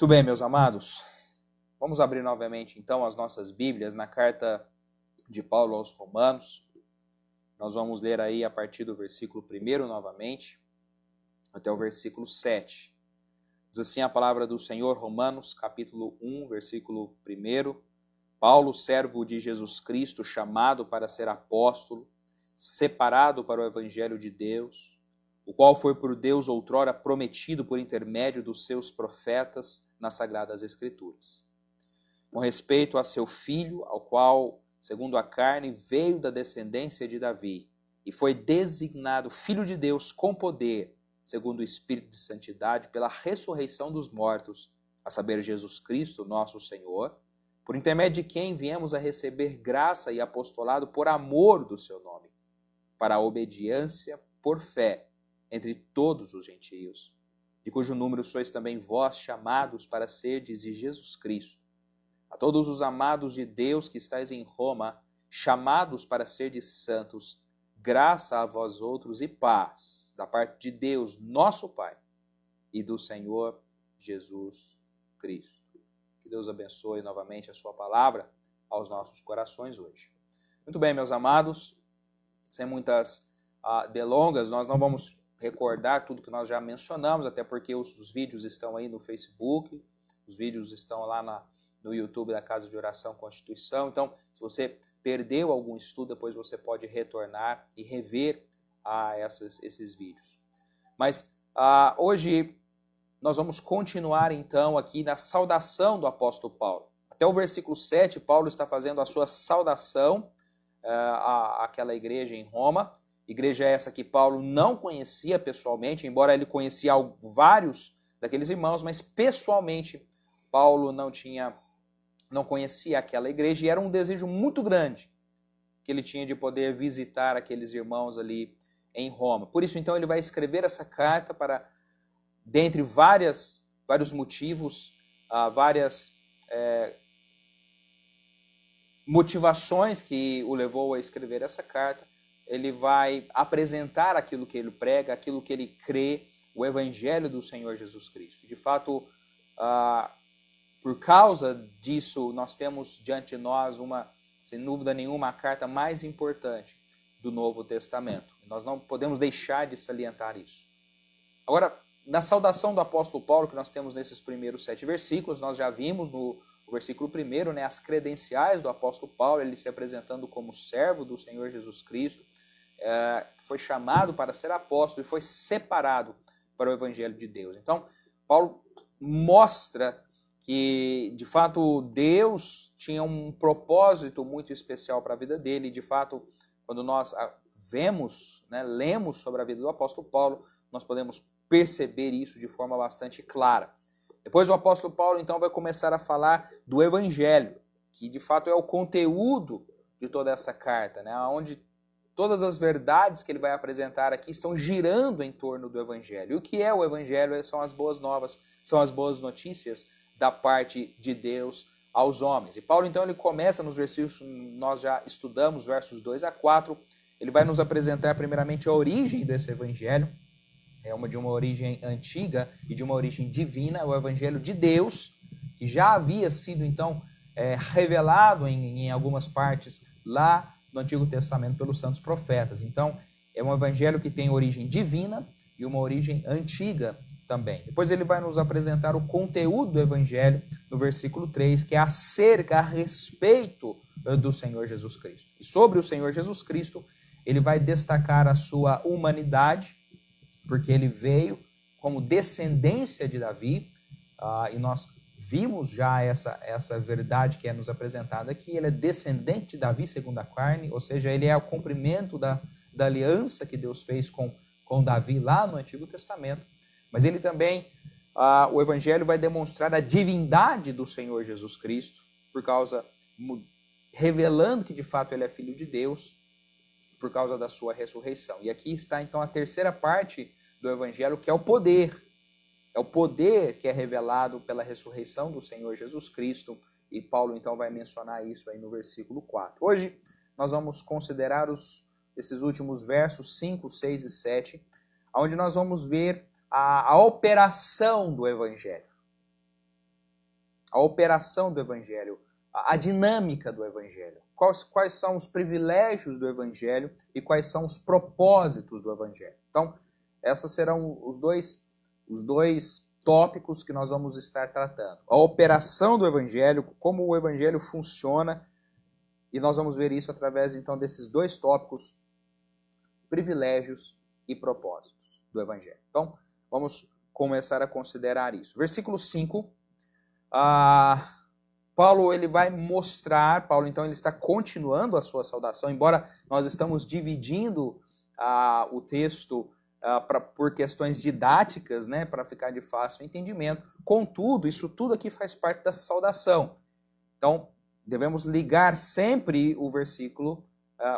Muito bem, meus amados. Vamos abrir novamente, então, as nossas Bíblias na carta de Paulo aos Romanos. Nós vamos ler aí a partir do versículo 1 novamente, até o versículo 7. Diz assim a palavra do Senhor, Romanos, capítulo 1, versículo 1. Paulo, servo de Jesus Cristo, chamado para ser apóstolo, separado para o evangelho de Deus, o qual foi por Deus outrora prometido por intermédio dos seus profetas nas Sagradas Escrituras. Com respeito a seu filho, ao qual, segundo a carne, veio da descendência de Davi, e foi designado Filho de Deus com poder, segundo o Espírito de Santidade, pela ressurreição dos mortos, a saber, Jesus Cristo, nosso Senhor, por intermédio de quem viemos a receber graça e apostolado por amor do seu nome, para a obediência por fé entre todos os gentios, de cujo número sois também vós chamados para serdes de Jesus Cristo. A todos os amados de Deus que estáis em Roma, chamados para serdes santos, graça a vós outros e paz, da parte de Deus, nosso Pai, e do Senhor Jesus Cristo. Que Deus abençoe novamente a sua palavra aos nossos corações hoje. Muito bem, meus amados, sem muitas delongas, nós não vamos recordar tudo que nós já mencionamos, até porque os vídeos estão aí no Facebook, os vídeos estão lá no YouTube da Casa de Oração Constituição. Então, se você perdeu algum estudo, depois você pode retornar e rever esses vídeos. Mas hoje nós vamos continuar então aqui na saudação do apóstolo Paulo. Até o versículo 7, Paulo está fazendo a sua saudação àquela igreja em Roma. Igreja essa que Paulo não conhecia pessoalmente, embora ele conhecia vários daqueles irmãos, mas pessoalmente Paulo não conhecia aquela igreja, e era um desejo muito grande que ele tinha de poder visitar aqueles irmãos ali em Roma. Por isso, então, ele vai escrever essa carta para, dentre vários motivos, várias motivações que o levou a escrever essa carta. Ele vai apresentar aquilo que ele prega, aquilo que ele crê, o evangelho do Senhor Jesus Cristo. De fato, por causa disso, nós temos diante de nós sem dúvida nenhuma, a carta mais importante do Novo Testamento. Nós não podemos deixar de salientar isso. Agora, na saudação do apóstolo Paulo, que nós temos nesses primeiros 7 versículos, nós já vimos no versículo 1, as credenciais do apóstolo Paulo, ele se apresentando como servo do Senhor Jesus Cristo, foi chamado para ser apóstolo e foi separado para o evangelho de Deus. Então, Paulo mostra que, de fato, Deus tinha um propósito muito especial para a vida dele. De fato, quando nós lemos sobre a vida do apóstolo Paulo, nós podemos perceber isso de forma bastante clara. Depois o apóstolo Paulo, então, vai começar a falar do evangelho, que de fato é o conteúdo de toda essa carta, onde todas as verdades que ele vai apresentar aqui estão girando em torno do evangelho. E o que é o evangelho? São as boas novas, são as boas notícias da parte de Deus aos homens. E Paulo, então, ele começa nos versículos, nós já estudamos, versos 2 a 4, ele vai nos apresentar primeiramente a origem desse evangelho, de uma origem antiga e de uma origem divina, o evangelho de Deus, que já havia sido, então, revelado em algumas partes lá no Antigo Testamento pelos santos profetas. Então, é um evangelho que tem origem divina e uma origem antiga também. Depois ele vai nos apresentar o conteúdo do evangelho no versículo 3, que é acerca, a respeito do Senhor Jesus Cristo. E sobre o Senhor Jesus Cristo, ele vai destacar a sua humanidade, porque ele veio como descendência de Davi, e nós vimos já essa verdade que é nos apresentada aqui. Ele é descendente de Davi segundo a carne, ou seja, ele é o cumprimento da aliança que Deus fez com Davi lá no Antigo Testamento. Mas ele também, o evangelho vai demonstrar a divindade do Senhor Jesus Cristo, revelando que de fato ele é filho de Deus, por causa da sua ressurreição. E aqui está então a terceira parte do evangelho, que é o poder. É o poder que é revelado pela ressurreição do Senhor Jesus Cristo, e Paulo então vai mencionar isso aí no versículo 4. Hoje nós vamos considerar esses últimos versos 5, 6 e 7, onde nós vamos ver a operação do evangelho. a operação do Evangelho, a dinâmica do Evangelho. Quais são os privilégios do Evangelho e quais são os propósitos do Evangelho. Então, esses serão os dois tópicos que nós vamos estar tratando. A operação do Evangelho, como o Evangelho funciona, e nós vamos ver isso através, então, desses dois tópicos, privilégios e propósitos do Evangelho. Então, vamos começar a considerar isso. Versículo 5, Paulo ele vai mostrar, então ele está continuando a sua saudação, embora nós estamos dividindo o texto por questões didáticas, né, para ficar de fácil entendimento. Contudo, isso tudo aqui faz parte da saudação. Então, devemos ligar sempre o versículo,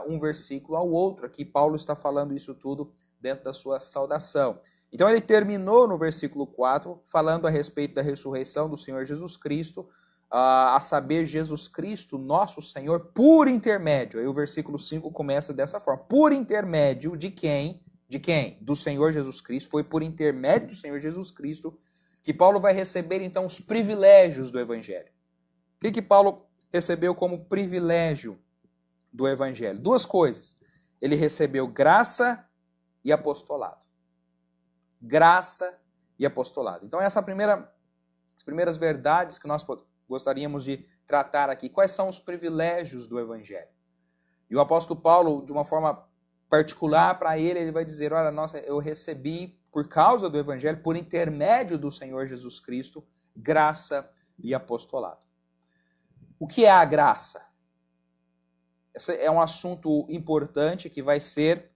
um versículo ao outro. Aqui Paulo está falando isso tudo dentro da sua saudação. Então ele terminou no versículo 4, falando a respeito da ressurreição do Senhor Jesus Cristo, a saber, Jesus Cristo, nosso Senhor, por intermédio. Aí o versículo 5 começa dessa forma. Por intermédio de quem? De quem? Do Senhor Jesus Cristo. Foi por intermédio do Senhor Jesus Cristo que Paulo vai receber, então, os privilégios do Evangelho. O que Paulo recebeu como privilégio do Evangelho? Duas coisas. Ele recebeu graça e apostolado. Graça e apostolado. Então, essa é as primeiras verdades que nós gostaríamos de tratar aqui. Quais são os privilégios do Evangelho? E o apóstolo Paulo, de uma forma particular para ele vai dizer, olha, eu recebi, por causa do Evangelho, por intermédio do Senhor Jesus Cristo, graça e apostolado. O que é a graça? Esse é um assunto importante que vai ser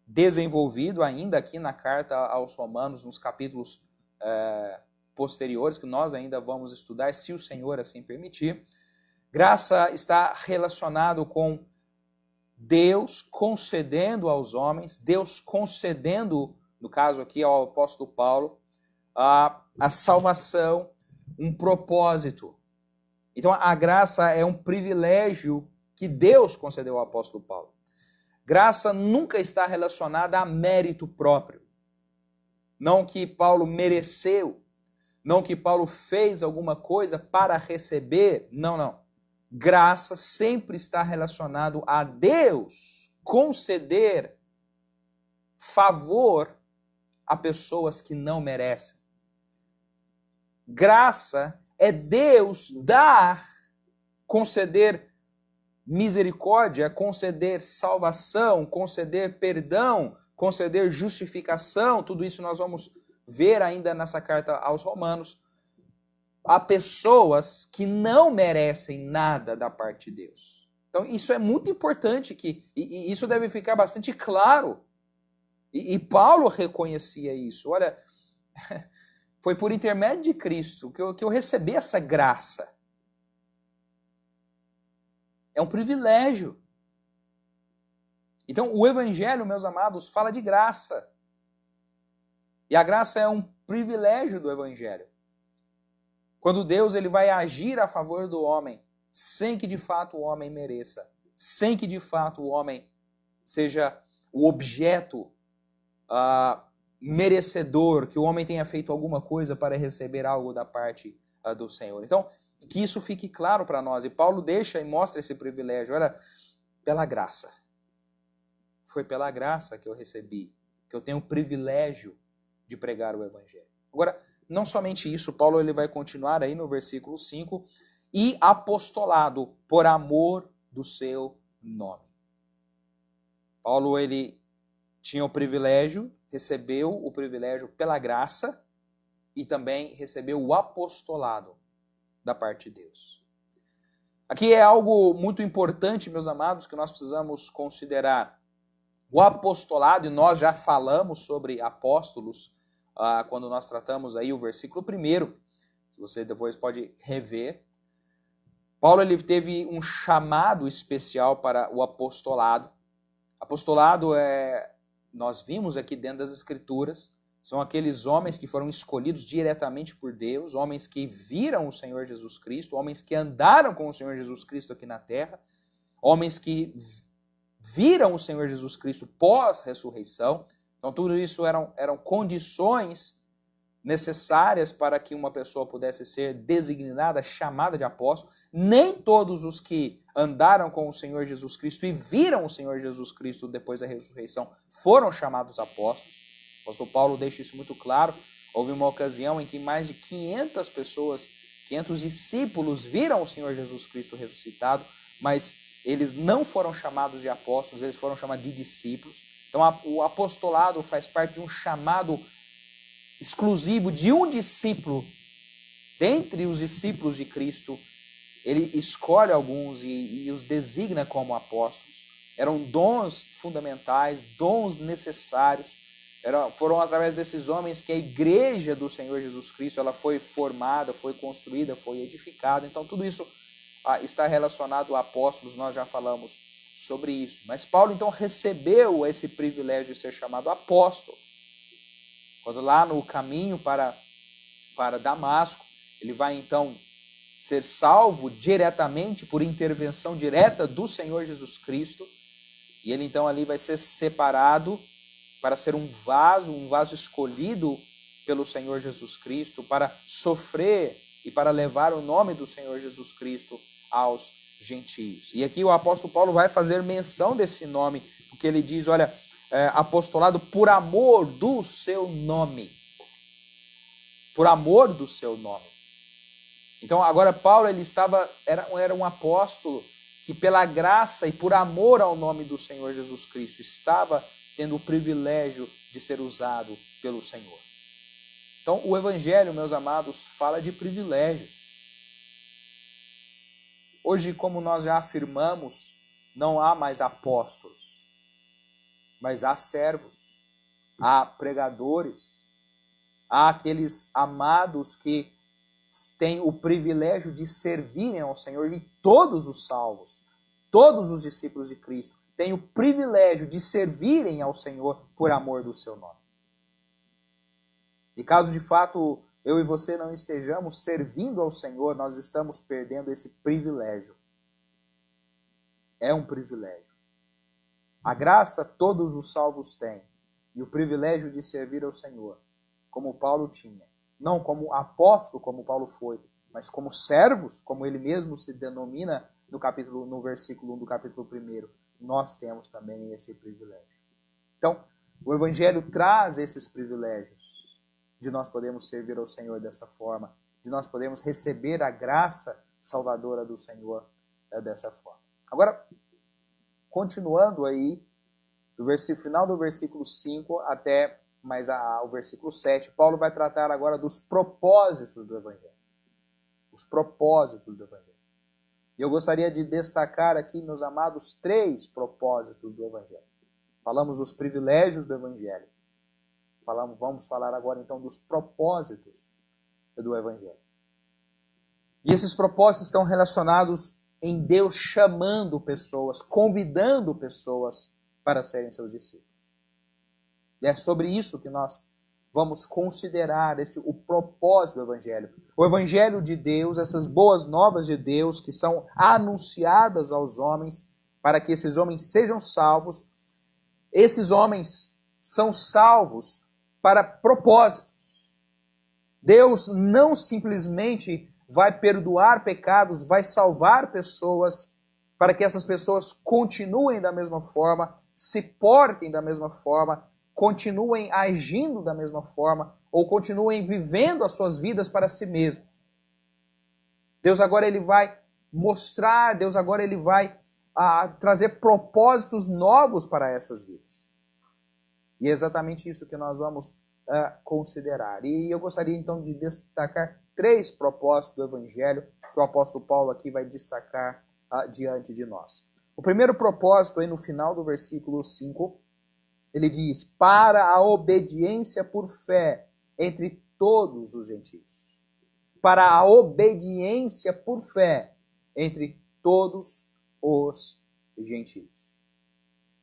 desenvolvido ainda aqui na carta aos Romanos, nos capítulos posteriores, que nós ainda vamos estudar, se o Senhor assim permitir. Graça está relacionado com Deus concedendo aos homens, Deus concedendo, no caso aqui ao apóstolo Paulo, a salvação, um propósito. Então a graça é um privilégio que Deus concedeu ao apóstolo Paulo. Graça nunca está relacionada a mérito próprio. Não que Paulo mereceu, não que Paulo fez alguma coisa para receber, não. Graça sempre está relacionado a Deus conceder favor a pessoas que não merecem. Graça é Deus dar, conceder misericórdia, conceder salvação, conceder perdão, conceder justificação. Tudo isso nós vamos ver ainda nessa carta aos Romanos. Há pessoas que não merecem nada da parte de Deus. Então isso é muito importante, e isso deve ficar bastante claro. E Paulo reconhecia isso. Olha, foi por intermédio de Cristo que eu recebi essa graça. É um privilégio. Então o Evangelho, meus amados, fala de graça. E a graça é um privilégio do Evangelho. Quando Deus ele vai agir a favor do homem, sem que de fato o homem mereça, sem que de fato o homem seja o objeto merecedor, que o homem tenha feito alguma coisa para receber algo da parte do Senhor. Então, que isso fique claro para nós. E Paulo deixa e mostra esse privilégio. Olha, pela graça. Foi pela graça que eu recebi, que eu tenho o privilégio de pregar o Evangelho. Agora, não somente isso, Paulo ele vai continuar aí no versículo 5, e apostolado por amor do seu nome. Paulo ele tinha o privilégio, recebeu o privilégio pela graça e também recebeu o apostolado da parte de Deus. Aqui é algo muito importante, meus amados, que nós precisamos considerar. O apostolado, e nós já falamos sobre apóstolos, quando nós tratamos aí o versículo 1, se você depois pode rever. Paulo ele teve um chamado especial para o apostolado. Apostolado nós vimos aqui dentro das Escrituras, são aqueles homens que foram escolhidos diretamente por Deus, homens que viram o Senhor Jesus Cristo, homens que andaram com o Senhor Jesus Cristo aqui na terra, homens que viram o Senhor Jesus Cristo pós-ressurreição. Então tudo isso eram condições necessárias para que uma pessoa pudesse ser designada, chamada de apóstolo. Nem todos os que andaram com o Senhor Jesus Cristo e viram o Senhor Jesus Cristo depois da ressurreição foram chamados apóstolos. O apóstolo Paulo deixa isso muito claro. Houve uma ocasião em que mais de 500 pessoas, 500 discípulos viram o Senhor Jesus Cristo ressuscitado, mas eles não foram chamados de apóstolos, eles foram chamados de discípulos. Então o apostolado faz parte de um chamado exclusivo de um discípulo. Dentre os discípulos de Cristo, ele escolhe alguns e os designa como apóstolos. Eram dons fundamentais, dons necessários. Foram através desses homens que a igreja do Senhor Jesus Cristo ela foi formada, foi construída, foi edificada. Então tudo isso está relacionado a apóstolos, nós já falamos sobre isso. Mas Paulo então recebeu esse privilégio de ser chamado apóstolo. Quando lá no caminho para Damasco, ele vai então ser salvo diretamente por intervenção direta do Senhor Jesus Cristo. E ele então ali vai ser separado para ser um vaso escolhido pelo Senhor Jesus Cristo, para sofrer e para levar o nome do Senhor Jesus Cristo aos gentios. E aqui o apóstolo Paulo vai fazer menção desse nome, porque ele diz, olha, apostolado por amor do seu nome. Por amor do seu nome. Então agora Paulo era um apóstolo que pela graça e por amor ao nome do Senhor Jesus Cristo estava tendo o privilégio de ser usado pelo Senhor. Então o Evangelho, meus amados, fala de privilégios. Hoje, como nós já afirmamos, não há mais apóstolos, mas há servos, há pregadores, há aqueles amados que têm o privilégio de servirem ao Senhor, e todos os salvos, todos os discípulos de Cristo têm o privilégio de servirem ao Senhor por amor do seu nome. E caso de fato eu e você não estejamos servindo ao Senhor, nós estamos perdendo esse privilégio. É um privilégio. A graça todos os salvos têm, e o privilégio de servir ao Senhor, como Paulo tinha. Não como apóstolo, como Paulo foi, mas como servos, como ele mesmo se denomina no versículo 1 do capítulo 1, nós temos também esse privilégio. Então, o Evangelho traz esses privilégios de nós podermos servir ao Senhor dessa forma, de nós podermos receber a graça salvadora do Senhor dessa forma. Agora, continuando aí, do final do versículo 5 até o versículo 7, Paulo vai tratar agora dos propósitos do Evangelho. Os propósitos do Evangelho. E eu gostaria de destacar aqui, meus amados, 3 propósitos do Evangelho. Falamos dos privilégios do Evangelho. Vamos falar agora então dos propósitos do Evangelho. E esses propósitos estão relacionados em Deus chamando pessoas, convidando pessoas para serem seus discípulos. E é sobre isso que nós vamos considerar o propósito do Evangelho. O Evangelho de Deus, essas boas novas de Deus que são anunciadas aos homens para que esses homens sejam salvos. Esses homens são salvos para propósitos. Deus não simplesmente vai perdoar pecados, vai salvar pessoas para que essas pessoas continuem da mesma forma, se portem da mesma forma, continuem agindo da mesma forma ou continuem vivendo as suas vidas para si mesmos. Deus agora ele vai mostrar, Deus agora ele vai trazer propósitos novos para essas vidas. E é exatamente isso que nós vamos considerar. E eu gostaria então de destacar 3 propósitos do Evangelho que o apóstolo Paulo aqui vai destacar diante de nós. O primeiro propósito, aí no final do versículo 5, ele diz, para a obediência por fé entre todos os gentios. Para a obediência por fé entre todos os gentios.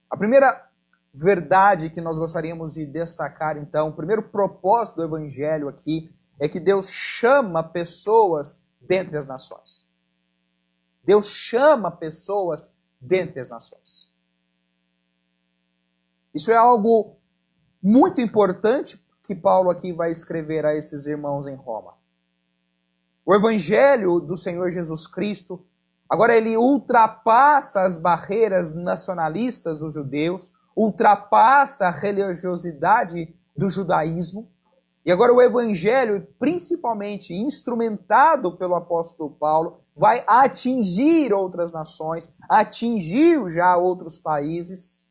A primeira verdade que nós gostaríamos de destacar, então, o primeiro propósito do Evangelho aqui, é que Deus chama pessoas dentre as nações. Deus chama pessoas dentre as nações. Isso é algo muito importante, que Paulo aqui vai escrever a esses irmãos em Roma? O evangelho do Senhor Jesus Cristo, agora ele ultrapassa as barreiras nacionalistas dos judeus, ultrapassa a religiosidade do judaísmo, e agora o evangelho, principalmente instrumentado pelo apóstolo Paulo, vai atingir outras nações, atingiu já outros países,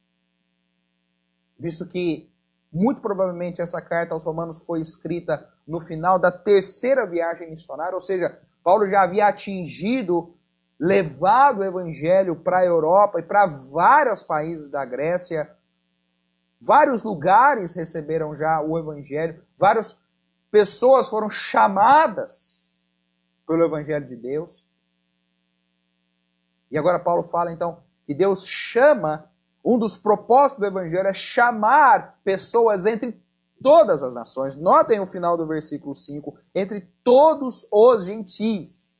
visto que muito provavelmente essa carta aos Romanos foi escrita no final da terceira viagem missionária, ou seja, Paulo já havia atingido, levado o evangelho para a Europa e para vários países da Grécia. Vários lugares receberam já o evangelho, várias pessoas foram chamadas pelo evangelho de Deus. E agora Paulo fala então que Deus chama, um dos propósitos do evangelho é chamar pessoas entre todas as nações. Notem o final do versículo 5, entre todos os gentios.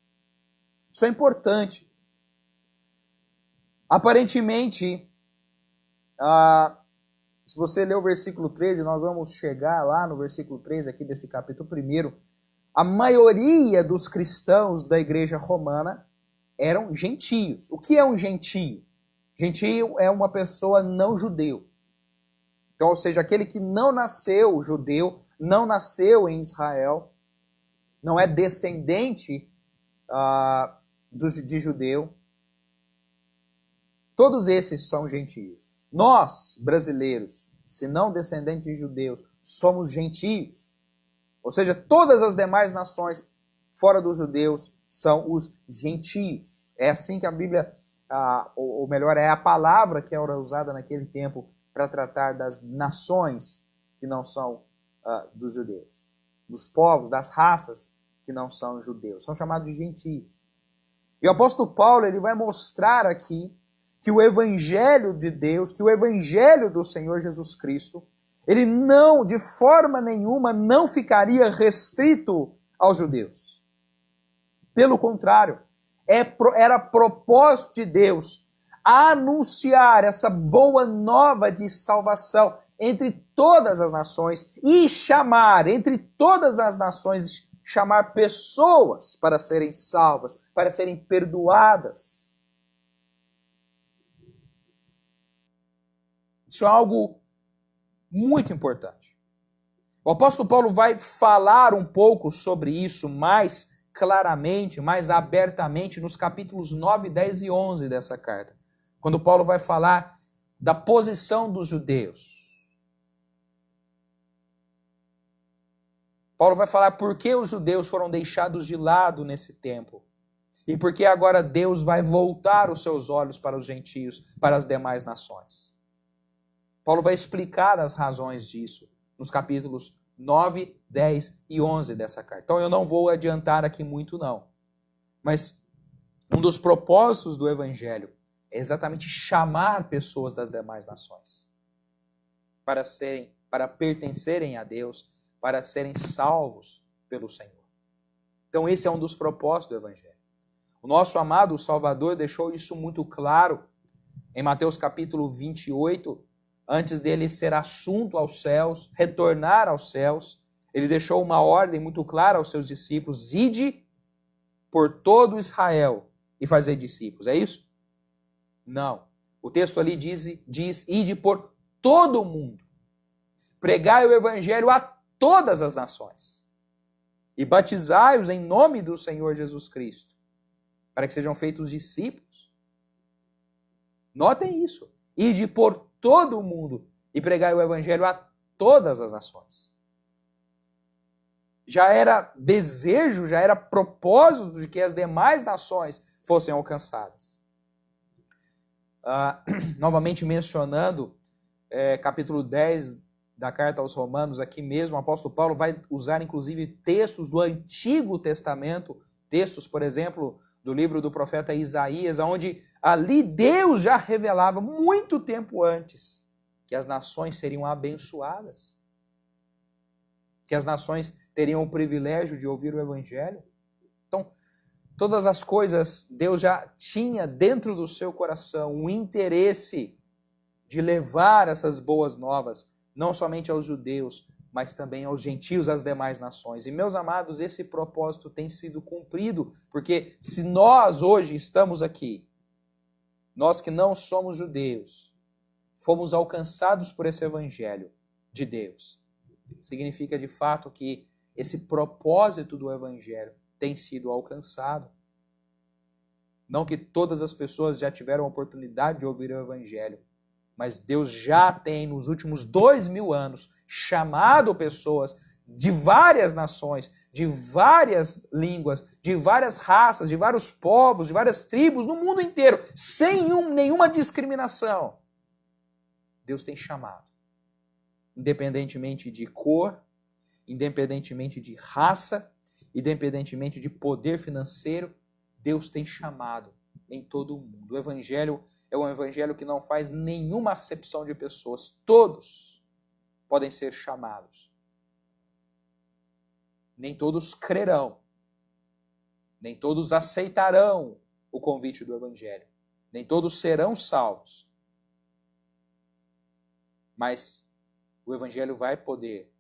Isso é importante. Aparentemente, se você ler o versículo 13, nós vamos chegar lá no versículo 13 aqui desse capítulo 1, a maioria dos cristãos da igreja romana eram gentios. O que é um gentio? Gentio é uma pessoa não judeu. Então, ou seja, aquele que não nasceu judeu, não nasceu em Israel, não é descendente de judeu. Todos esses são gentios. Nós, brasileiros, se não descendentes de judeus, somos gentios. Ou seja, todas as demais nações fora dos judeus são os gentios. É assim que a Bíblia, ou melhor, é a palavra que era usada naquele tempo para tratar das nações que não são dos judeus. Dos povos, das raças que não são judeus. São chamados de gentios. E o apóstolo Paulo ele vai mostrar aqui que o evangelho de Deus, que o evangelho do Senhor Jesus Cristo, ele não, de forma nenhuma, não ficaria restrito aos judeus. Pelo contrário, era propósito de Deus anunciar essa boa nova de salvação entre todas as nações e chamar, entre todas as nações, chamar pessoas para serem salvas, para serem perdoadas. Isso é algo muito importante. O apóstolo Paulo vai falar um pouco sobre isso mais claramente, mais abertamente nos capítulos 9, 10 e 11 dessa carta. Quando Paulo vai falar da posição dos judeus. Paulo vai falar por que os judeus foram deixados de lado nesse tempo. E por que agora Deus vai voltar os seus olhos para os gentios, para as demais nações. Paulo vai explicar as razões disso nos capítulos 9, 10 e 11 dessa carta. Então eu não vou adiantar aqui muito não. Mas um dos propósitos do evangelho é exatamente chamar pessoas das demais nações para pertencerem a Deus, para serem salvos pelo Senhor. Então esse é um dos propósitos do evangelho. O nosso amado Salvador deixou isso muito claro em Mateus capítulo 28, antes dele ser assunto aos céus, retornar aos céus, ele deixou uma ordem muito clara aos seus discípulos: ide por todo Israel e fazer discípulos. É isso? Não. O texto ali diz ide por todo o mundo. Pregai o evangelho a todas as nações. E batizai-os em nome do Senhor Jesus Cristo, para que sejam feitos discípulos. Notem isso. Ide por todo o mundo e pregai o evangelho a todas as nações. Já era desejo, já era propósito de que as demais nações fossem alcançadas. Novamente mencionando capítulo 10 da carta aos Romanos, aqui mesmo o apóstolo Paulo vai usar inclusive textos do Antigo Testamento, textos, por exemplo, do livro do profeta Isaías, onde ali Deus já revelava muito tempo antes que as nações seriam abençoadas, que as nações teriam o privilégio de ouvir o evangelho. Então, todas as coisas Deus já tinha dentro do seu coração o interesse de levar essas boas novas, não somente aos judeus, mas também aos gentios, às demais nações. E, meus amados, esse propósito tem sido cumprido, porque se nós hoje estamos aqui, nós que não somos judeus, fomos alcançados por esse evangelho de Deus, significa de fato que esse propósito do evangelho tem sido alcançado. Não que todas as pessoas já tiveram a oportunidade de ouvir o evangelho, mas Deus já tem, nos últimos 2000 anos, chamado pessoas de várias nações, de várias línguas, de várias raças, de vários povos, de várias tribos, no mundo inteiro, sem nenhuma discriminação. Deus tem chamado. Independentemente de cor, independentemente de raça, independentemente de poder financeiro, Deus tem chamado em todo o mundo. O evangelho é um evangelho que não faz nenhuma acepção de pessoas. Todos podem ser chamados. Nem todos crerão. Nem todos aceitarão o convite do evangelho. Nem todos serão salvos. Mas o evangelho vai poder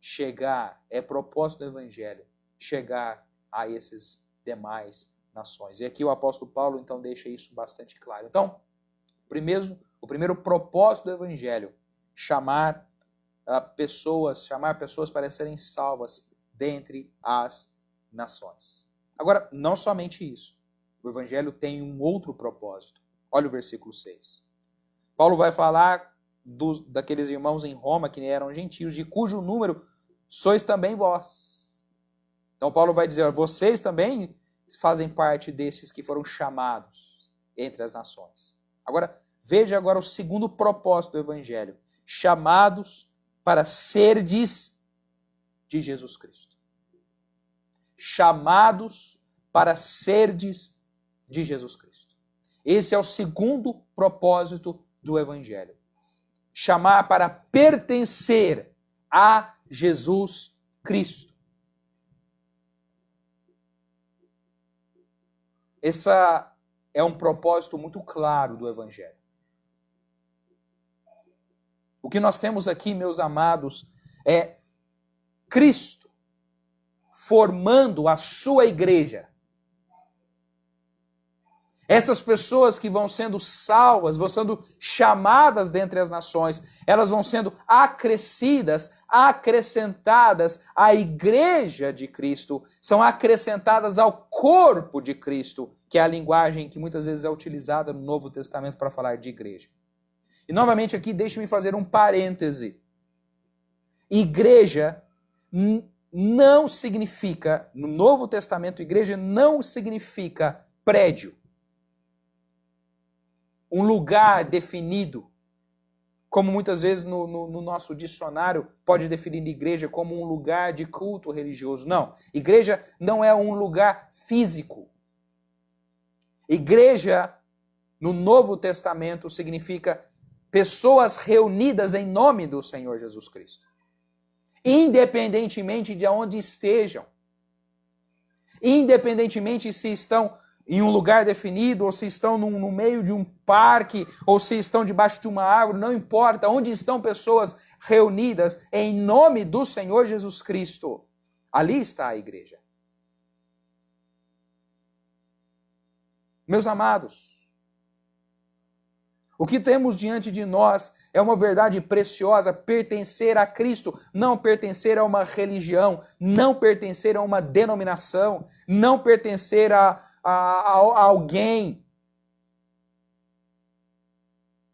chegar, é propósito do evangelho, chegar a esses demais nações. E aqui o apóstolo Paulo então deixa isso bastante claro. Então, o primeiro propósito do evangelho, chamar pessoas para serem salvas dentre as nações. Agora, não somente isso. O evangelho tem um outro propósito. Olha o versículo 6. Paulo vai falar daqueles irmãos em Roma que eram gentios, de cujo número sois também vós. Então Paulo vai dizer, vocês também fazem parte destes que foram chamados entre as nações. Agora, veja agora o segundo propósito do evangelho. Chamados para serdes de Jesus Cristo. Chamados para serdes de Jesus Cristo. Esse é o segundo propósito do evangelho. Chamar para pertencer a Jesus Cristo. Esse é um propósito muito claro do evangelho. O que nós temos aqui, meus amados, é Cristo formando a sua igreja. Essas pessoas que vão sendo salvas, vão sendo chamadas dentre as nações, elas vão sendo acrescidas, acrescentadas à igreja de Cristo, são acrescentadas ao corpo de Cristo, que é a linguagem que muitas vezes é utilizada no Novo Testamento para falar de igreja. E novamente aqui, deixe-me fazer um parêntese. Igreja não significa, no Novo Testamento, igreja não significa prédio. Um lugar definido, como muitas vezes no nosso dicionário pode definir igreja como um lugar de culto religioso. Não, igreja não é um lugar físico. Igreja, no Novo Testamento, significa pessoas reunidas em nome do Senhor Jesus Cristo. Independentemente de onde estejam. Independentemente se estão em um lugar definido, ou se estão no meio de um parque, ou se estão debaixo de uma árvore, não importa onde estão pessoas reunidas em nome do Senhor Jesus Cristo. Ali está a igreja. Meus amados, o que temos diante de nós é uma verdade preciosa, pertencer a Cristo, não pertencer a uma religião, não pertencer a uma denominação, não pertencer a alguém,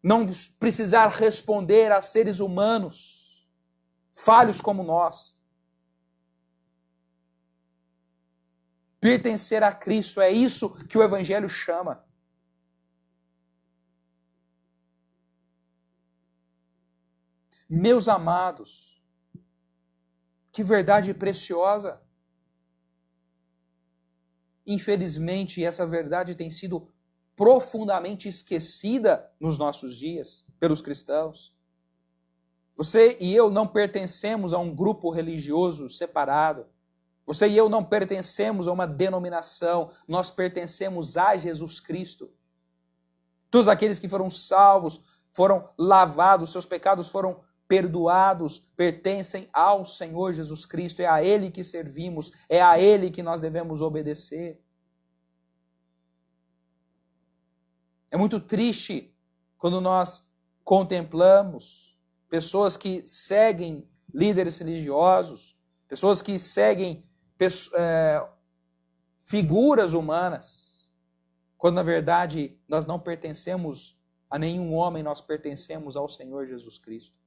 não precisar responder a seres humanos, falhos como nós. Pertencer a Cristo, é isso que o Evangelho chama. Meus amados, que verdade preciosa. Infelizmente, essa verdade tem sido profundamente esquecida nos nossos dias pelos cristãos. Você e eu não pertencemos a um grupo religioso separado. Você e eu não pertencemos a uma denominação. Nós pertencemos a Jesus Cristo. Todos aqueles que foram salvos, foram lavados, seus pecados foram perdoados, pertencem ao Senhor Jesus Cristo, é a Ele que servimos, é a Ele que nós devemos obedecer. É muito triste quando nós contemplamos pessoas que seguem líderes religiosos, pessoas que seguem figuras humanas, quando na verdade nós não pertencemos a nenhum homem, nós pertencemos ao Senhor Jesus Cristo.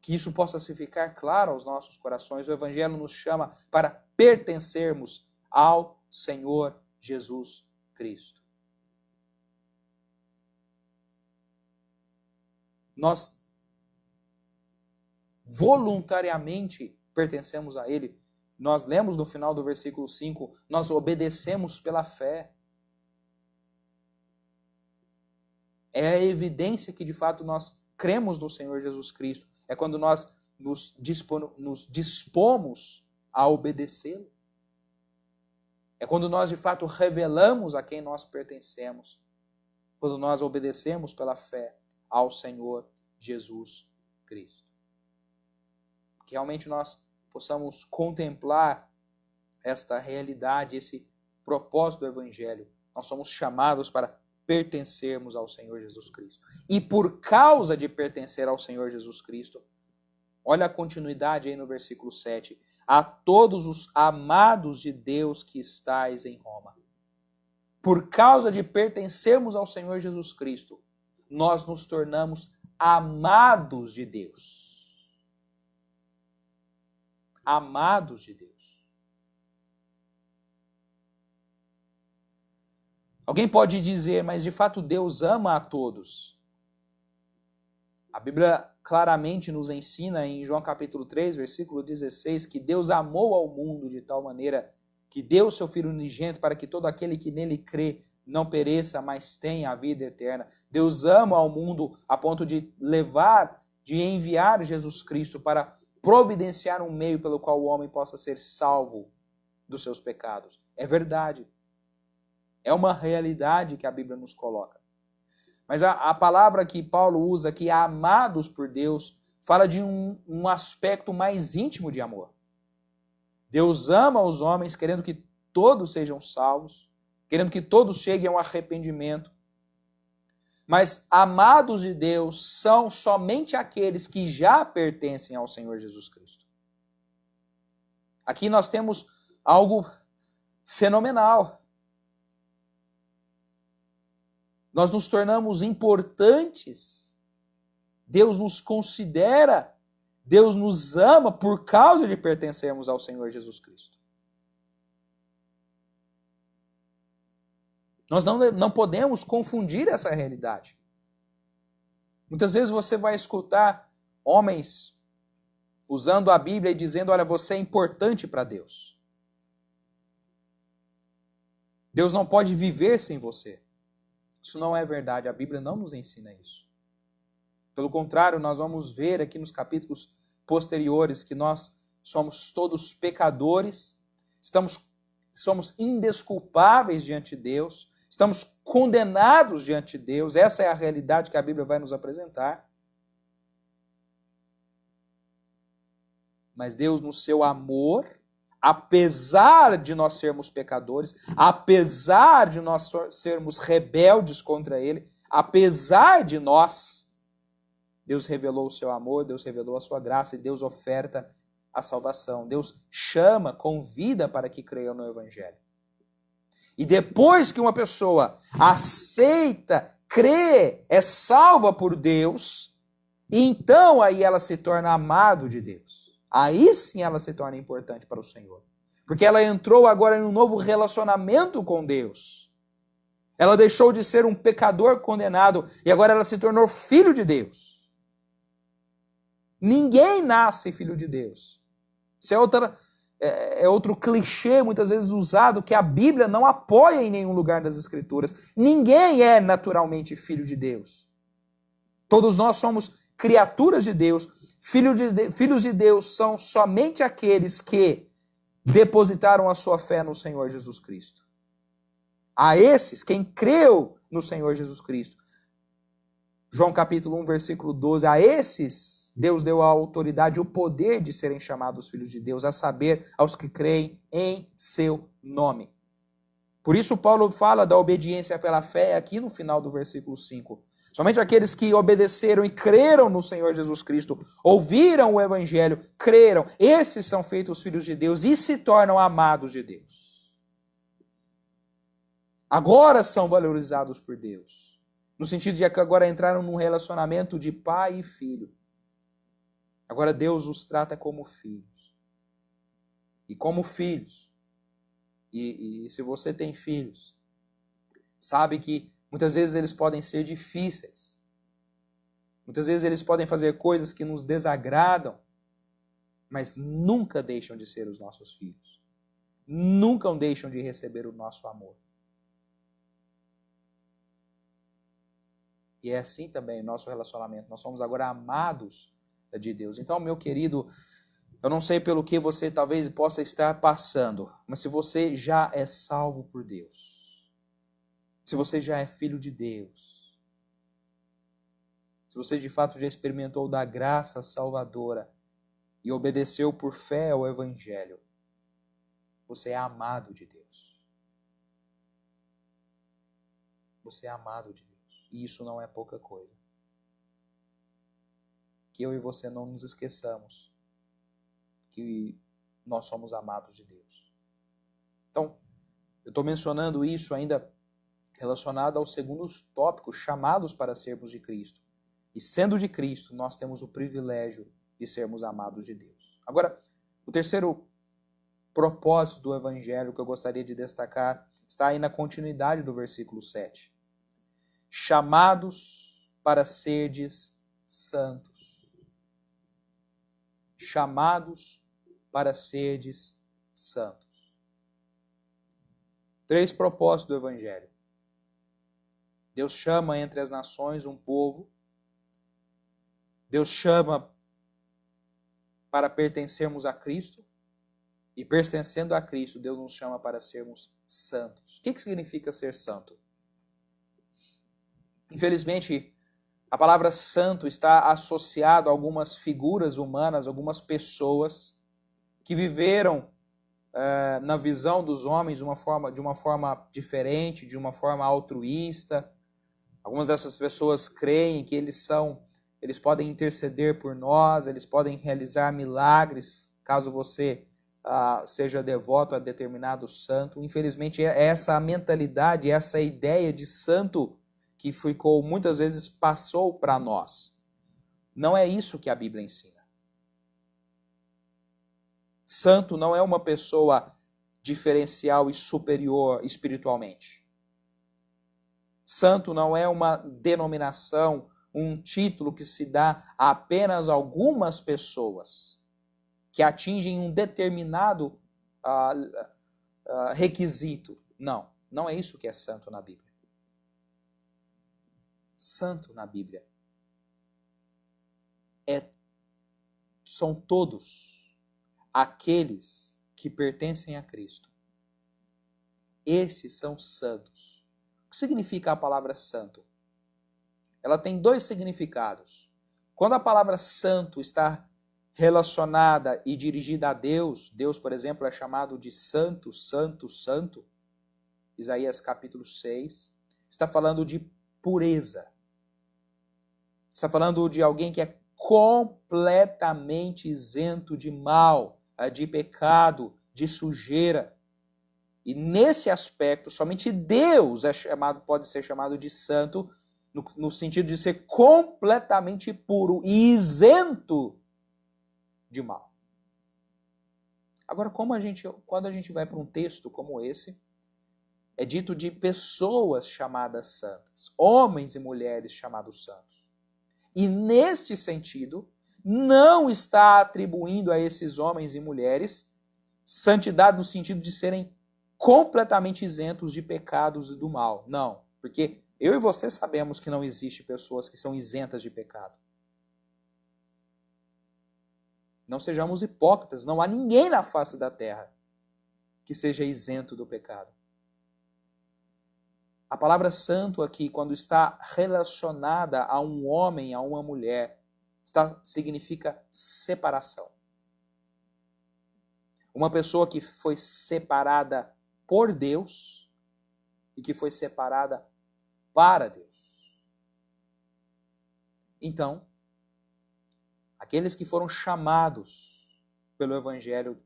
Que isso possa se ficar claro aos nossos corações. O Evangelho nos chama para pertencermos ao Senhor Jesus Cristo. Nós voluntariamente pertencemos a Ele. Nós lemos no final do versículo 5, nós obedecemos pela fé. É a evidência que de fato nós cremos no Senhor Jesus Cristo. É quando nós nos dispomos a obedecê-lo. É quando nós de fato revelamos a quem nós pertencemos. Quando nós obedecemos pela fé ao Senhor Jesus Cristo. Que realmente nós possamos contemplar esta realidade, esse propósito do Evangelho. Nós somos chamados para pertencermos ao Senhor Jesus Cristo. E por causa de pertencer ao Senhor Jesus Cristo, olha a continuidade aí no versículo 7. A todos os amados de Deus que estais em Roma. Por causa de pertencermos ao Senhor Jesus Cristo, nós nos tornamos amados de Deus. Amados de Deus. Alguém pode dizer, mas de fato Deus ama a todos. A Bíblia claramente nos ensina em João capítulo 3, versículo 16, que Deus amou ao mundo de tal maneira que deu seu Filho unigênito para que todo aquele que nele crê não pereça, mas tenha a vida eterna. Deus ama ao mundo a ponto de enviar Jesus Cristo para providenciar um meio pelo qual o homem possa ser salvo dos seus pecados. É verdade. É uma realidade que a Bíblia nos coloca. Mas a palavra que Paulo usa aqui, amados por Deus, fala de um aspecto mais íntimo de amor. Deus ama os homens querendo que todos sejam salvos, querendo que todos cheguem ao arrependimento. Mas amados de Deus são somente aqueles que já pertencem ao Senhor Jesus Cristo. Aqui nós temos algo fenomenal. Nós nos tornamos importantes. Deus nos considera, Deus nos ama por causa de pertencermos ao Senhor Jesus Cristo. Nós não podemos confundir essa realidade. Muitas vezes você vai escutar homens usando a Bíblia e dizendo, olha, você é importante para Deus. Deus não pode viver sem você. Isso não é verdade, a Bíblia não nos ensina isso. Pelo contrário, nós vamos ver aqui nos capítulos posteriores que nós somos todos pecadores, somos indesculpáveis diante de Deus, estamos condenados diante de Deus, essa é a realidade que a Bíblia vai nos apresentar. Mas Deus, no seu amor, apesar de nós sermos pecadores, apesar de nós sermos rebeldes contra Ele, apesar de nós, Deus revelou o seu amor, Deus revelou a sua graça e Deus oferta a salvação. Deus chama, convida para que creiam no Evangelho. E depois que uma pessoa aceita, crê, é salva por Deus, então aí ela se torna amado de Deus. Aí sim ela se torna importante para o Senhor. Porque ela entrou agora em um novo relacionamento com Deus. Ela deixou de ser um pecador condenado e agora ela se tornou filho de Deus. Ninguém nasce filho de Deus. Isso é outro clichê muitas vezes usado que a Bíblia não apoia em nenhum lugar das Escrituras. Ninguém é naturalmente filho de Deus. Todos nós somos criaturas de Deus. Filhos de Deus são somente aqueles que depositaram a sua fé no Senhor Jesus Cristo. A esses, quem creu no Senhor Jesus Cristo, João capítulo 1, versículo 12, a esses Deus deu a autoridade e o poder de serem chamados filhos de Deus, a saber, aos que creem em seu nome. Por isso Paulo fala da obediência pela fé aqui no final do versículo 5. Somente aqueles que obedeceram e creram no Senhor Jesus Cristo, ouviram o Evangelho, creram, esses são feitos filhos de Deus e se tornam amados de Deus. Agora são valorizados por Deus. No sentido de que agora entraram num relacionamento de pai e filho. Agora Deus os trata como filhos. E como filhos, e se você tem filhos, sabe que muitas vezes eles podem ser difíceis. Muitas vezes eles podem fazer coisas que nos desagradam, mas nunca deixam de ser os nossos filhos. Nunca deixam de receber o nosso amor. E é assim também o nosso relacionamento. Nós somos agora amados de Deus. Então, meu querido, eu não sei pelo que você talvez possa estar passando, mas se você já é salvo por Deus, se você já é filho de Deus, se você de fato já experimentou da graça salvadora e obedeceu por fé ao Evangelho, você é amado de Deus. Você é amado de Deus. E isso não é pouca coisa. Que eu e você não nos esqueçamos que nós somos amados de Deus. Então, eu estou mencionando isso ainda relacionado aos segundos tópicos, chamados para sermos de Cristo. E sendo de Cristo, nós temos o privilégio de sermos amados de Deus. Agora, o terceiro propósito do Evangelho que eu gostaria de destacar está aí na continuidade do versículo 7. Chamados para serdes santos. Chamados para serdes santos. 3 propósitos do Evangelho. Deus chama entre as nações um povo. Deus chama para pertencermos a Cristo. E pertencendo a Cristo, Deus nos chama para sermos santos. O que significa ser santo? Infelizmente, a palavra santo está associada a algumas figuras humanas, algumas pessoas que viveram na visão dos homens de uma forma diferente, de uma forma altruísta. Algumas dessas pessoas creem que eles podem interceder por nós, eles podem realizar milagres, caso você seja devoto a determinado santo. Infelizmente, essa mentalidade, essa ideia de santo que ficou muitas vezes passou para nós. Não é isso que a Bíblia ensina. Santo não é uma pessoa diferencial e superior espiritualmente. Santo não é uma denominação, um título que se dá a apenas algumas pessoas que atingem um determinado requisito. Não, não é isso que é santo na Bíblia. Santo na Bíblia são todos aqueles que pertencem a Cristo. Estes são santos. O que significa a palavra santo? Ela tem 2 significados. Quando a palavra santo está relacionada e dirigida a Deus, Deus, por exemplo, é chamado de santo, santo, santo. Isaías capítulo 6. Está falando de pureza. Está falando de alguém que é completamente isento de mal, de pecado, de sujeira. E nesse aspecto, somente Deus pode ser chamado de santo, no sentido de ser completamente puro e isento de mal. Agora, quando a gente vai para um texto como esse, é dito de pessoas chamadas santas, homens e mulheres chamados santos. E neste sentido, não está atribuindo a esses homens e mulheres santidade no sentido de serem completamente isentos de pecados e do mal. Não, porque eu e você sabemos que não existe pessoas que são isentas de pecado. Não sejamos hipócritas, não há ninguém na face da terra que seja isento do pecado. A palavra santo aqui, quando está relacionada a um homem, a uma mulher, significa separação. Uma pessoa que foi separada por Deus e que foi separada para Deus. Então, aqueles que foram chamados pelo Evangelho,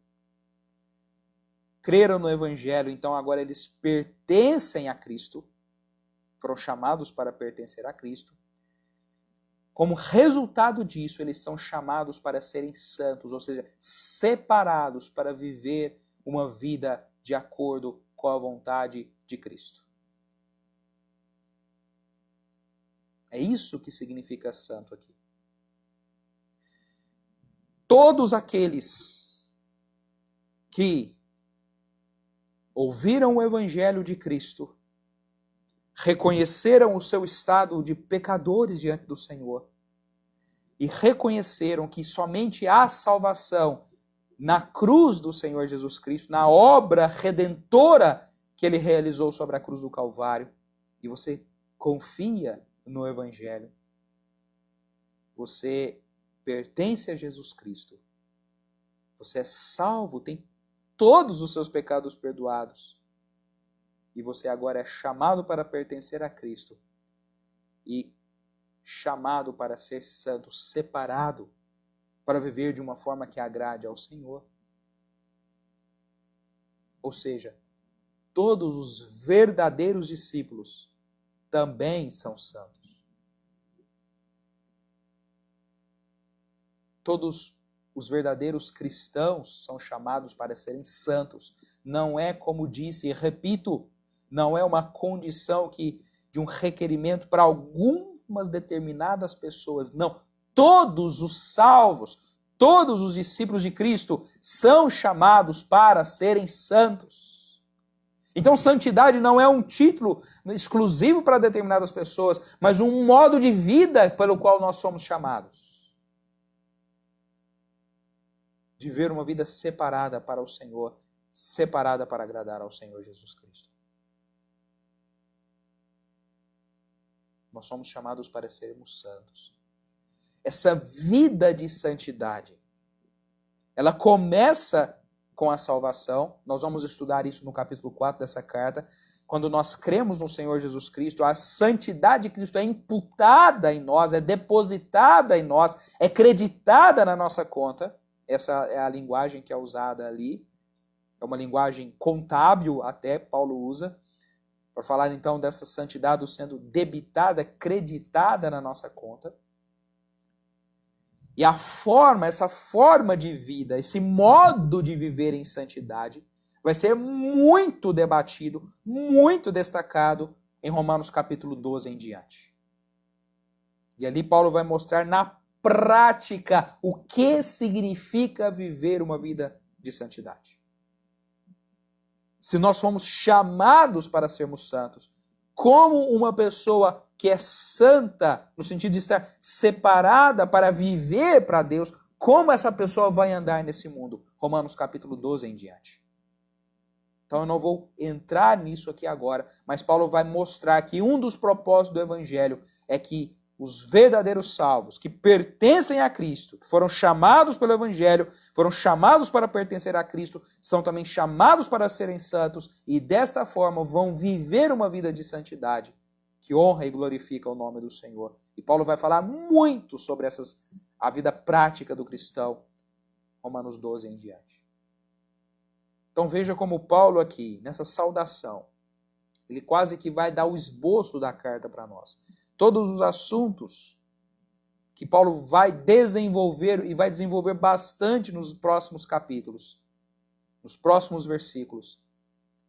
creram no Evangelho, então agora eles pertencem a Cristo, foram chamados para pertencer a Cristo. Como resultado disso, eles são chamados para serem santos, ou seja, separados para viver uma vida de acordo com a vontade de Cristo. É isso que significa santo aqui. Todos aqueles que ouviram o Evangelho de Cristo, reconheceram o seu estado de pecadores diante do Senhor e reconheceram que somente há salvação na cruz do Senhor Jesus Cristo, na obra redentora que ele realizou sobre a cruz do Calvário, e você confia no Evangelho, você pertence a Jesus Cristo, você é salvo, tem todos os seus pecados perdoados, e você agora é chamado para pertencer a Cristo e chamado para ser santo, separado para viver de uma forma que agrade ao Senhor. Ou seja, todos os verdadeiros discípulos também são santos. Todos os verdadeiros cristãos são chamados para serem santos. Não é, como disse e repito, não é uma condição de um requerimento para algumas determinadas pessoas. Não. Todos os salvos, todos os discípulos de Cristo são chamados para serem santos. Então, santidade não é um título exclusivo para determinadas pessoas, mas um modo de vida pelo qual nós somos chamados. De viver uma vida separada para o Senhor, separada para agradar ao Senhor Jesus Cristo. Nós somos chamados para sermos santos. Essa vida de santidade, ela começa com a salvação. Nós vamos estudar isso no capítulo 4 dessa carta. Quando nós cremos no Senhor Jesus Cristo, a santidade de Cristo é imputada em nós, é depositada em nós, é creditada na nossa conta. Essa é a linguagem que é usada ali. É uma linguagem contábil até, Paulo usa. Para falar então dessa santidade sendo debitada, creditada na nossa conta. E essa forma de vida, esse modo de viver em santidade, vai ser muito debatido, muito destacado em Romanos capítulo 12 em diante. E ali Paulo vai mostrar na prática o que significa viver uma vida de santidade. Se nós fomos chamados para sermos santos, como uma pessoa que é santa, no sentido de estar separada para viver para Deus, como essa pessoa vai andar nesse mundo? Romanos capítulo 12 em diante. Então eu não vou entrar nisso aqui agora, mas Paulo vai mostrar que um dos propósitos do Evangelho é que os verdadeiros salvos, que pertencem a Cristo, que foram chamados pelo Evangelho, foram chamados para pertencer a Cristo, são também chamados para serem santos e desta forma vão viver uma vida de santidade que honra e glorifica o nome do Senhor. E Paulo vai falar muito sobre a vida prática do cristão, Romanos 12 em diante. Então veja como Paulo aqui, nessa saudação, ele quase que vai dar o esboço da carta para nós. Todos os assuntos que Paulo vai desenvolver e vai desenvolver bastante nos próximos capítulos, nos próximos versículos.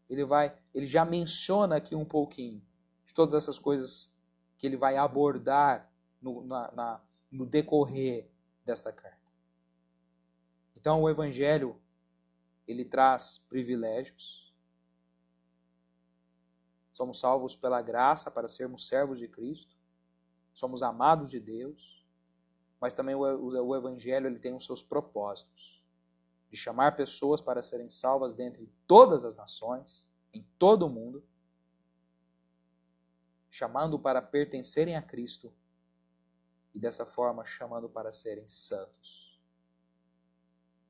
Ele já menciona aqui um pouquinho de todas essas coisas que ele vai abordar no decorrer desta carta. Então o Evangelho, ele traz privilégios. Somos salvos pela graça para sermos servos de Cristo. Somos amados de Deus, mas também o Evangelho ele tem os seus propósitos de chamar pessoas para serem salvas dentre todas as nações, em todo o mundo, chamando para pertencerem a Cristo e dessa forma chamando para serem santos.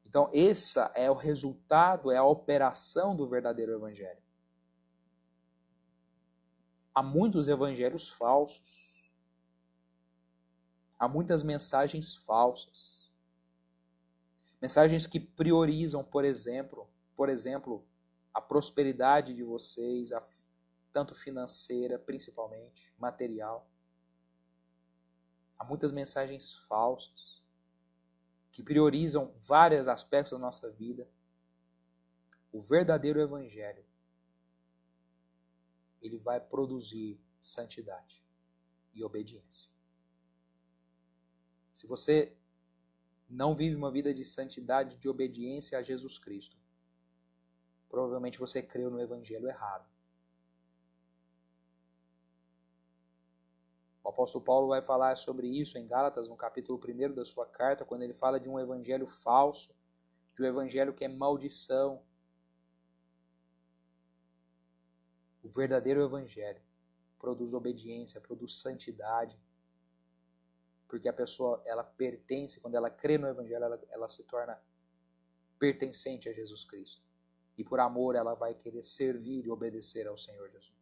Então, esse é o resultado, é a operação do verdadeiro evangelho. Há muitos evangelhos falsos. Há muitas mensagens falsas. Mensagens que priorizam, por exemplo, a prosperidade de vocês, tanto financeira, principalmente, material. Há muitas mensagens falsas que priorizam vários aspectos da nossa vida. O verdadeiro evangelho, ele vai produzir santidade e obediência. Se você não vive uma vida de santidade, de obediência a Jesus Cristo, provavelmente você creu no evangelho errado. O apóstolo Paulo vai falar sobre isso em Gálatas, no capítulo 1 da sua carta, quando ele fala de um evangelho falso, de um evangelho que é maldição. O verdadeiro evangelho produz obediência, produz santidade, porque a pessoa, ela pertence, quando ela crê no evangelho, ela se torna pertencente a Jesus Cristo. E por amor ela vai querer servir e obedecer ao Senhor Jesus.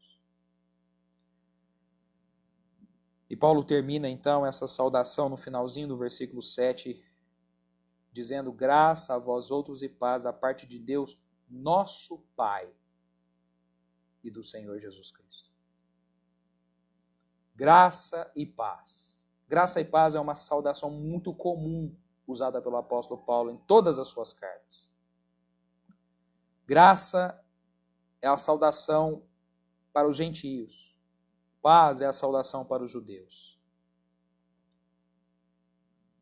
E Paulo termina então essa saudação no finalzinho do versículo 7, dizendo: graça a vós outros e paz da parte de Deus, nosso Pai, e do Senhor Jesus Cristo. Graça e paz. Graça e paz é uma saudação muito comum usada pelo apóstolo Paulo em todas as suas cartas. Graça é a saudação para os gentios. Paz é a saudação para os judeus.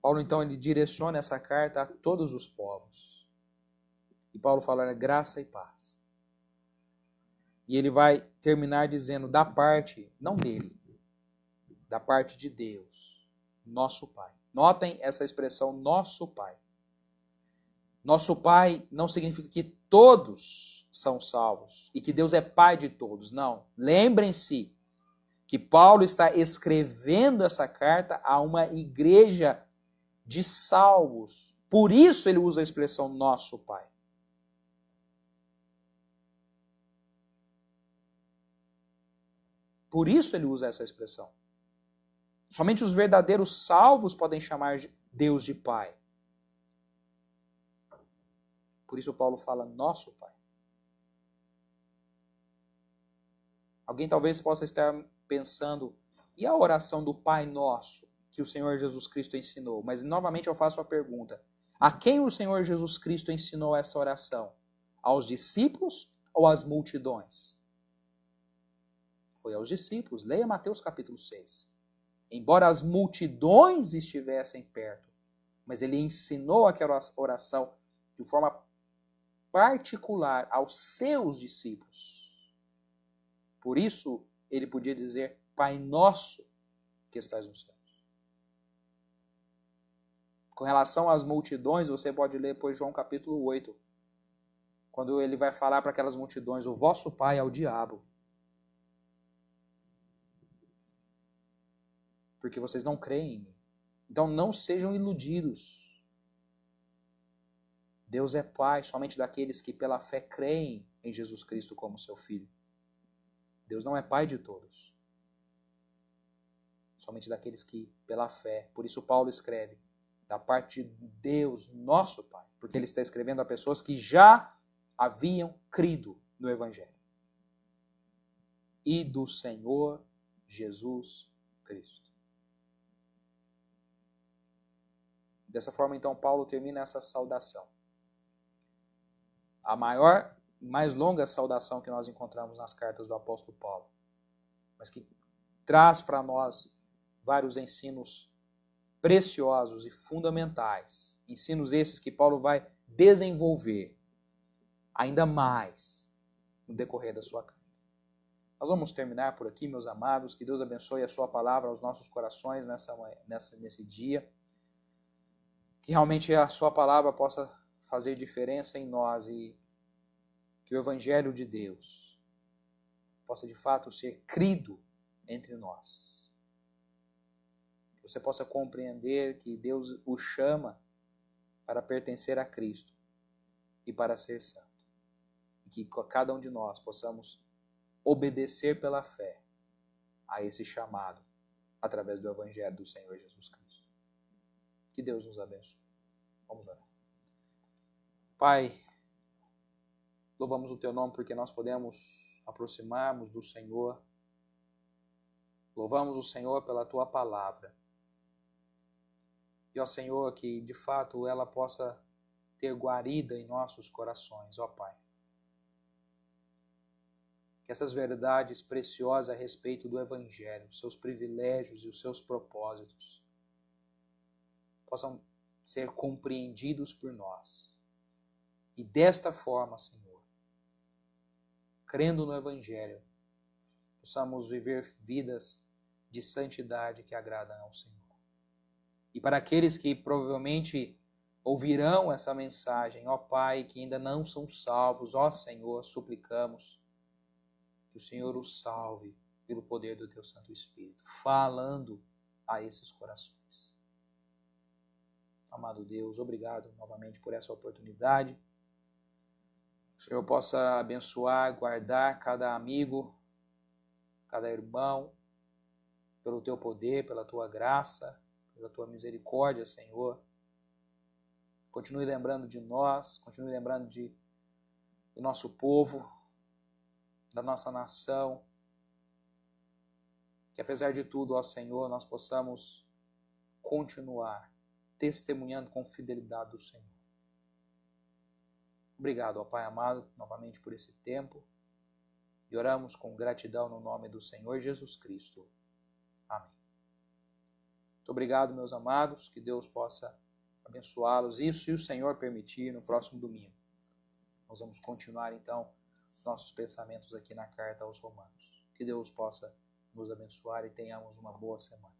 Paulo, então, ele direciona essa carta a todos os povos. E Paulo fala graça e paz. E ele vai terminar dizendo da parte, não dele, da parte de Deus, nosso Pai. Notem essa expressão, nosso Pai. Nosso Pai não significa que todos são salvos e que Deus é Pai de todos. Não. Lembrem-se que Paulo está escrevendo essa carta a uma igreja de salvos. Por isso ele usa a expressão nosso Pai. Por isso ele usa essa expressão. Somente os verdadeiros salvos podem chamar Deus de Pai. Por isso Paulo fala nosso Pai. Alguém talvez possa estar pensando, e a oração do Pai Nosso que o Senhor Jesus Cristo ensinou? Mas novamente eu faço a pergunta, a quem o Senhor Jesus Cristo ensinou essa oração? Aos discípulos ou às multidões? Foi aos discípulos. Leia Mateus capítulo 6. Embora as multidões estivessem perto, mas ele ensinou aquela oração de forma particular aos seus discípulos. Por isso, ele podia dizer, Pai Nosso que estás nos céus. Com relação às multidões, você pode ler depois João capítulo 8, quando ele vai falar para aquelas multidões, o vosso pai é o diabo. Porque vocês não creem em mim. Então não sejam iludidos. Deus é Pai somente daqueles que pela fé creem em Jesus Cristo como seu Filho. Deus não é Pai de todos. Somente daqueles que pela fé. Por isso Paulo escreve da parte de Deus, nosso Pai. Porque ele está escrevendo a pessoas que já haviam crido no Evangelho. E do Senhor Jesus Cristo. Dessa forma, então, Paulo termina essa saudação. A maior, mais longa saudação que nós encontramos nas cartas do apóstolo Paulo, mas que traz para nós vários ensinos preciosos e fundamentais. Ensinos esses que Paulo vai desenvolver ainda mais no decorrer da sua carta. Nós vamos terminar por aqui, meus amados. Que Deus abençoe a sua palavra aos nossos corações nesse dia. Que realmente a sua palavra possa fazer diferença em nós e que o Evangelho de Deus possa de fato ser crido entre nós. Que você possa compreender que Deus o chama para pertencer a Cristo e para ser santo. E que cada um de nós possamos obedecer pela fé a esse chamado através do Evangelho do Senhor Jesus Cristo. Que Deus nos abençoe. Vamos orar. Pai, louvamos o Teu nome porque nós podemos aproximarmos do Senhor. Louvamos o Senhor pela Tua palavra. E, ó Senhor, que de fato ela possa ter guarida em nossos corações, ó Pai. Que essas verdades preciosas a respeito do Evangelho, os seus privilégios e os seus propósitos, possam ser compreendidos por nós. E desta forma, Senhor, crendo no Evangelho, possamos viver vidas de santidade que agradam ao Senhor. E para aqueles que provavelmente ouvirão essa mensagem, ó Pai, que ainda não são salvos, ó Senhor, suplicamos que o Senhor os salve pelo poder do Teu Santo Espírito, falando a esses corações. Amado Deus, obrigado novamente por essa oportunidade. Que o Senhor possa abençoar, guardar cada amigo, cada irmão, pelo Teu poder, pela Tua graça, pela Tua misericórdia, Senhor. Continue lembrando de nós, continue lembrando do nosso povo, da nossa nação. Que apesar de tudo, ó Senhor, nós possamos continuar testemunhando com fidelidade do Senhor. Obrigado, ó Pai amado, novamente por esse tempo. E oramos com gratidão no nome do Senhor Jesus Cristo. Amém. Muito obrigado, meus amados. Que Deus possa abençoá-los. E se o Senhor permitir, no próximo domingo, nós vamos continuar, então, os nossos pensamentos aqui na carta aos Romanos. Que Deus possa nos abençoar e tenhamos uma boa semana.